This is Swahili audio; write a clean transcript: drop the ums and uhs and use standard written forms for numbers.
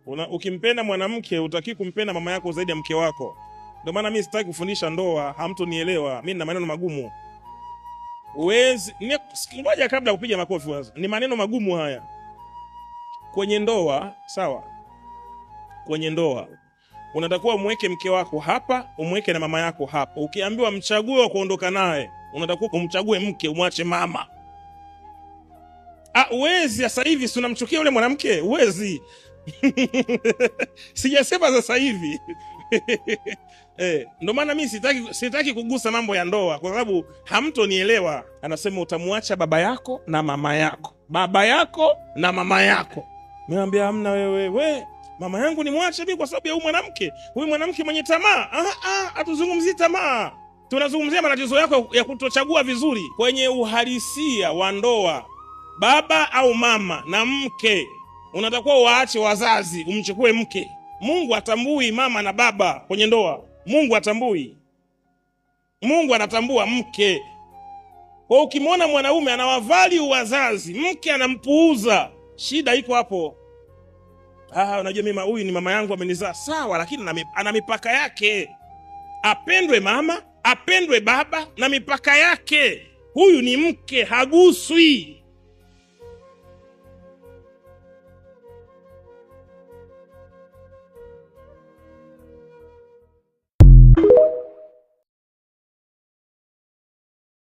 Ukimpenda mwanamke utaki kumpenda mama yako zaidi ya mke wako. Ndio maana mimi sitaki kufundisha ndoa, hamtonielewa. Mimi nina maneno magumu. Ngoja kabla kupiga makofi wazo. Ni maneno magumu haya. Kwenye ndoa, sawa? Kwenye ndoa unatakiwa umweke mke wako hapa, umweke na mama yako hapa. Ukiambiwa mchague wa kuondoka naye, unatakiwa umchague mke, umwache mama. Uwezi sasa hivi si unamchukia yule mwanamke? Uwezi. Sijasema sasa hivi. Ndio maana mimi sitaki kugusa mambo ya ndoa kwa sababu hamtonielewa. Anasema utamwacha baba yako na mama yako. Baba yako na mama yako. Niambia hamna wewe. Mama yangu ni mwache mimi kwa sababu ya huyu mwanamke. Huyu mwanamke mwenye tamaa. Hatuzungumzii tamaa. Tunazungumzia matatizo yako ya kutochagua vizuri. Kwenye uhalisia wa ndoa, baba au mama na mke, unatakiwa waache wazazi, umchukue mke. Mungu atambui mama na baba kwenye ndoa. Mungu atambui. Mungu anatambua mke. Kwa ukimwona mwanaume anawavali wazazi, mke anampuuza, shida iko hapo. Unajua mimi huyu ni mama yangu amenizaa, sawa, lakini ana mipaka yake. Apendwe mama, apendwe baba na mipaka yake. Huyu ni mke, haguswi.